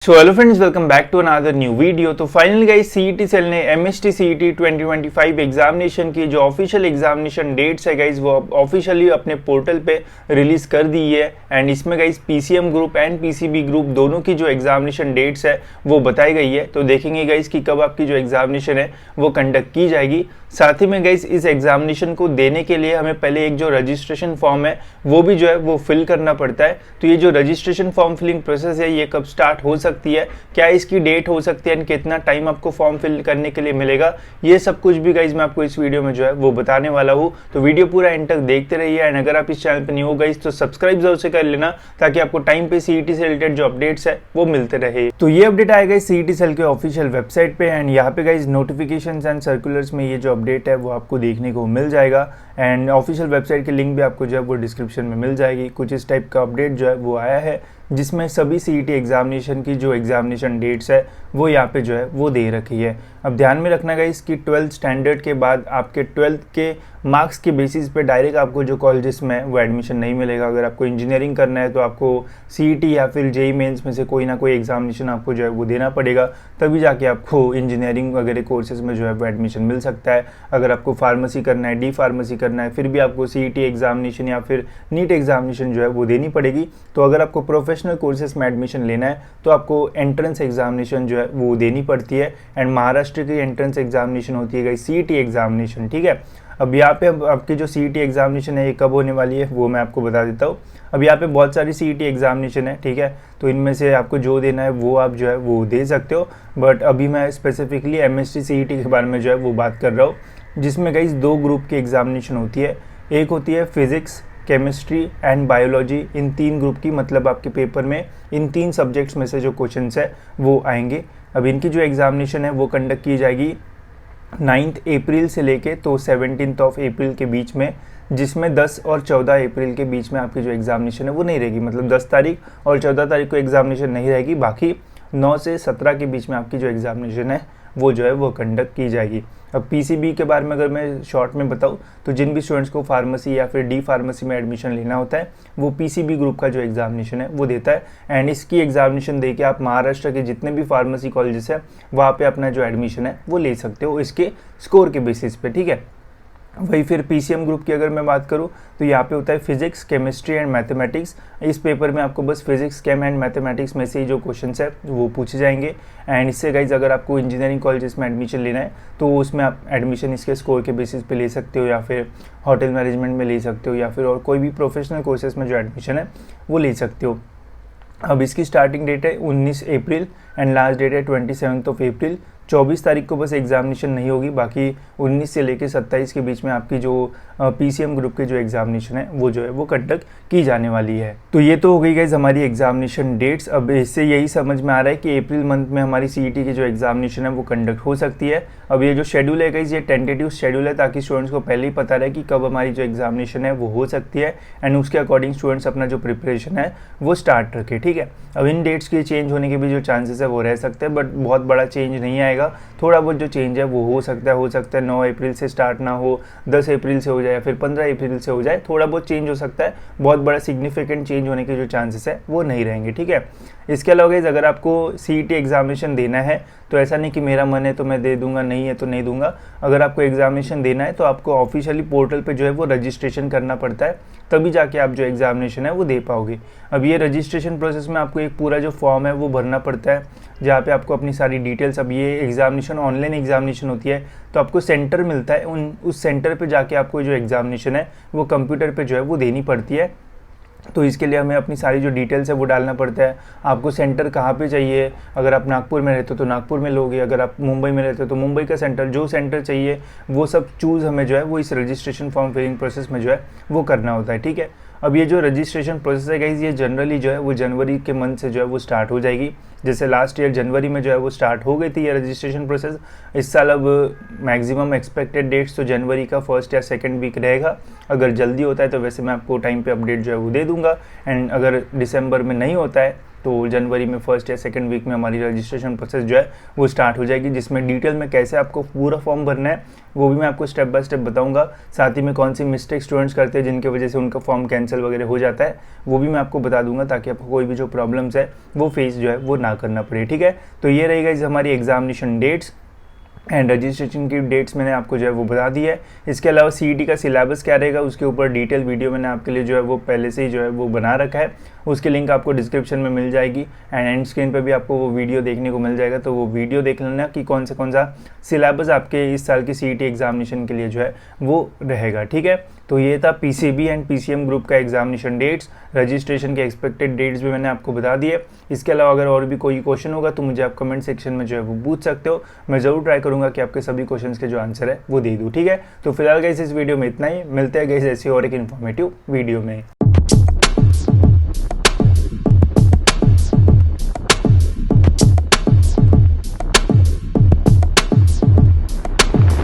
So hello friends, welcome back to another new video. तो finally guys CET cell ने MHT CET 2025 examination की जो official examination dates है guys वो officially अपने पोर्टल पे रिलीज कर दी है। एंड इसमें guys PCM group and PCB group दोनों की जो एग्जामिनेशन डेट्स है वो बताई गई है। तो देखेंगे गाइस कि कब आपकी जो एग्जामिनेशन है वो कंडक्ट की जाएगी। साथ ही में गाइस इस एग्जामिनेशन को देने के लिए हमें पहले एक जो रजिस्ट्रेशन फॉर्म है वो भी जो है वो फिल करना पड़ता है। तो ये जो रजिस्ट्रेशन फॉर्म फिलिंग प्रोसेस है ये कब स्टार्ट हो सकती है, क्या इसकी डेट हो सकती है एंड कितना टाइम आपको फॉर्म फिल करने के लिए मिलेगा, ये सब कुछ भी गाइस मैं आपको इस वीडियो में जो है वो बताने वाला हूँ। तो वीडियो पूरा एंड तक देखते रहिए। एंड अगर आप इस चैनल पर न्यू हो गाइस तो सब्सक्राइब जरूर से कर लेना ताकि आपको टाइम पे सीईटी से रिलेटेड जो अपडेट्स है वो मिलते रहे। तो ये अपडेट आएगा सीईटी सेल के ऑफिशियल वेबसाइट पे एंड यहाँ पे गाइस नोटिफिकेशंस एंड सर्कुलर्स में ये जो अपडेट है वो आपको देखने को मिल जाएगा। एंड ऑफिशियल वेबसाइट की लिंक भी आपको जो है वो डिस्क्रिप्शन में मिल जाएगी। कुछ इस टाइप का अपडेट जो है वो आया है जिसमें सभी सीईटी एग्जामिनेशन की जो एग्जामिनेशन डेट्स है वो यहाँ पे जो है वो दे रखी है। अब ध्यान में रखना गाइस कि 12th स्टैंडर्ड के बाद आपके 12th के मार्क्स के बेसिस पे डायरेक्ट आपको जो कॉलेजेस में वो एडमिशन नहीं मिलेगा। अगर आपको इंजीनियरिंग करना है तो आपको सीईटी या फिर जेईई मेंस में से कोई ना कोई एग्जामिनेशन आपको जो है वो देना पड़ेगा, तभी जाके आपको इंजीनियरिंग वगैरह कोर्सेज में जो है वो एडमिशन मिल सकता है। अगर आपको फार्मेसी करना है, डी फार्मेसी करना है, फिर भी आपको सीईटी एग्जामिनेशन या फिर नीट एग्जामिनेशन जो है वो देनी पड़ेगी। तो अगर आपको प्रोफेशनल कोर्सेज में एडमिशन लेना है तो आपको एंट्रेंस एग्जामिनेशन जो है वो देनी पड़ती है। एंड महाराष्ट्र की एंट्रेंस एग्जामिनेशन होती है गाइस सीईटी एग्जामिनेशन, ठीक है। अब यहाँ पे आपकी जो सीईटी एग्जामिनेशन है ये कब होने वाली है वो मैं आपको बता देता हूँ। अब यहाँ पे बहुत सारी सीईटी एग्जामिनेशन है, ठीक है। तो इनमें से आपको जो देना है वो आप जो है वो दे सकते हो, बट अभी मैं स्पेसिफिकली एमएसटी सीईटी के बारे में जो है वो बात कर रहा हूँ, जिसमें गाइस दो ग्रुप की एग्जामिनेशन होती है। एक होती है फिजिक्स, केमिस्ट्री एंड बायोलॉजी, इन तीन ग्रुप की, मतलब आपके पेपर में इन तीन सब्जेक्ट्स में से जो क्वेश्चंस है वो आएंगे। अब इनकी जो एग्जामिनेशन है वो कंडक्ट की जाएगी 9 अप्रैल से लेके तो 17 अप्रैल के बीच में, जिसमें 10 और 14 अप्रैल के बीच में आपकी जो एग्जामिनेशन है वो नहीं रहेगी। मतलब 10 तारीख और 14 तारीख को एग्जामिनेशन नहीं रहेगी, बाकी 9 से 17 के बीच में आपकी जो एग्जामिनेशन है वो जो है वो कंडक्ट की जाएगी। अब पीसीबी के बारे में अगर मैं शॉर्ट में बताऊं तो जिन भी स्टूडेंट्स को फार्मेसी या फिर डी फार्मेसी में एडमिशन लेना होता है वो पीसीबी ग्रुप का जो एग्जामिनेशन है वो देता है। एंड इसकी एग्जामिनेशन देके आप महाराष्ट्र के जितने भी फार्मेसी कॉलेजेस है वहाँ पे अपना जो एडमिशन है वो ले सकते हो इसके स्कोर के बेसिस पे, ठीक है। वही फिर पीसीएम ग्रुप की अगर मैं बात करूं तो यहाँ पे होता है फिजिक्स, केमिस्ट्री एंड मैथमेटिक्स। इस पेपर में आपको बस फिजिक्स, केम एंड मैथमेटिक्स में से ही जो क्वेश्चंस है वो पूछे जाएंगे। एंड इससे गाइज अगर आपको इंजीनियरिंग कॉलेजेस में एडमिशन लेना है तो उसमें आप एडमिशन इसके स्कोर के बेसिस पे ले सकते हो, या फिर होटल मैनेजमेंट में ले सकते हो, या फिर और कोई भी प्रोफेशनल कोर्सेज में जो एडमिशन है वो ले सकते हो। अब इसकी स्टार्टिंग डेट है 19 अप्रैल एंड लास्ट डेट है 27 अप्रैल। 24 तारीख को बस एग्जामिनेशन नहीं होगी, बाकी 19 से लेकर 27 के बीच में आपकी जो पीसीएम ग्रुप की जो एग्जामिनेशन है वो जो है वो कंडक्ट की जाने वाली है। तो ये तो हो गई गाइस हमारी एग्जामिनेशन डेट्स। अब इससे यही समझ में आ रहा है कि अप्रैल मंथ में हमारी सीईटी की जो एग्जामिनेशन है वो कंडक्ट हो सकती है। अब ये जो शेड्यूल है गाइस ये टेंटेटिव शेड्यूल है, ताकि स्टूडेंट्स को पहले ही पता रहे कि कब हमारी जो एग्जामिनेशन है वो हो सकती है एंड उसके अकॉर्डिंग स्टूडेंट्स अपना जो प्रिपरेशन है वो स्टार्ट रखे, ठीक है। अब इन डेट्स के चेंज होने के भी जो चांसेस है वो रह सकते हैं, बट बहुत बड़ा चेंज नहीं आएगा। थोड़ा बहुत जो चेंज है वो हो सकता है 9 अप्रैल से स्टार्ट ना हो, 10 अप्रैल से हो जाए या फिर 15 अप्रैल से हो जाए, थोड़ा बहुत चेंज हो सकता है। बहुत बड़ा सिग्निफिकेंट चेंज होने के जो चांसेस है वो नहीं रहेंगे, ठीक है। इसके अलावा गाइस अगर आपको सीईटी एग्जामिनेशन देना है तो ऐसा नहीं कि मेरा मन है तो मैं दे दूंगा, नहीं है तो नहीं दूंगा। अगर आपको एग्जामिनेशन देना है तो आपको ऑफिशियली पोर्टल पे जो है वो रजिस्ट्रेशन करना पड़ता है, तभी जाके आप जो एग्जामिनेशन है वो दे पाओगे। अब ये रजिस्ट्रेशन प्रोसेस में आपको एक पूरा जो फॉर्म है वो भरना पड़ता है, जहाँ पे आपको अपनी सारी डिटेल्स, अब ये एग्जामिनेशन ऑनलाइन एग्जामिनेशन होती है तो आपको सेंटर मिलता है, उस सेंटर पे जाके आपको जो एग्जामिनेशन है वो कंप्यूटर पे जो है वो देनी पड़ती है। तो इसके लिए हमें अपनी सारी जो डिटेल्स है वो डालना पड़ता है। आपको सेंटर कहाँ पे चाहिए, अगर आप नागपुर में रहते हो तो नागपुर में लोगे, अगर आप मुंबई में रहते हो तो मुंबई का सेंटर, जो सेंटर चाहिए वो सब चूज़ हमें जो है वो इस रजिस्ट्रेशन फॉर्म फिलिंग प्रोसेस में जो है वो करना होता है, ठीक है। अब ये जो रजिस्ट्रेशन प्रोसेस है गाइस ये जनरली जो है वो जनवरी के मंथ से जो है वो स्टार्ट हो जाएगी। जैसे लास्ट ईयर जनवरी में जो है वो स्टार्ट हो गई थी ये रजिस्ट्रेशन प्रोसेस। इस साल अब मैक्सिमम एक्सपेक्टेड डेट्स तो जनवरी का फर्स्ट या सेकंड वीक रहेगा। अगर जल्दी होता है तो वैसे मैं आपको टाइम पे अपडेट जो है वो दे दूंगा, एंड अगर दिसंबर में नहीं होता है तो जनवरी में फर्स्ट या सेकंड वीक में हमारी रजिस्ट्रेशन प्रोसेस जो है वो स्टार्ट हो जाएगी, जिसमें डिटेल में कैसे आपको पूरा फॉर्म भरना है वो भी मैं आपको स्टेप बाय स्टेप बताऊंगा। साथ ही में कौन सी मिस्टेक स्टूडेंट्स करते हैं जिनकी वजह से उनका फॉर्म कैंसिल वगैरह हो जाता है वो भी मैं आपको बता दूंगा, ताकि आपको कोई भी जो प्रॉब्लम्स है वो फेस जो है वो ना करना पड़े। ठीक है, तो ये रहेगा हमारी एग्जामिनेशन डेट्स एंड रजिस्ट्रेशन की डेट्स मैंने आपको जो है वो बता दी है। इसके अलावा सीईटी का सिलेबस क्या रहेगा उसके ऊपर डिटेल वीडियो मैंने आपके लिए जो है वो पहले से ही जो है वो बना रखा है, उसकी लिंक आपको डिस्क्रिप्शन में मिल जाएगी एंड एंड स्क्रीन पे भी आपको वो वीडियो देखने को मिल जाएगा। तो वो वीडियो देख लेना कि कौन सा सिलेबस आपके इस साल की सीईटी एग्जामिनेशन के लिए जो है वो रहेगा। ठीक है, तो ये था पीसीबी एंड पीसीएम ग्रुप का एग्जामिनेशन डेट्स, रजिस्ट्रेशन के एक्सपेक्टेड डेट्स भी मैंने आपको बता दिए। इसके अलावा अगर और भी कोई क्वेश्चन होगा तो मुझे आप कमेंट सेक्शन में जो है वो पूछ सकते हो, मैं ज़रूर ट्राई करूंगा कि आपके सभी क्वेश्चंस के जो आंसर है वो दे दूँ। ठीक है, तो फिलहाल गाइस इस वीडियो में इतना ही, मिलते हैं गाइस ऐसी और एक इन्फॉर्मेटिव वीडियो में।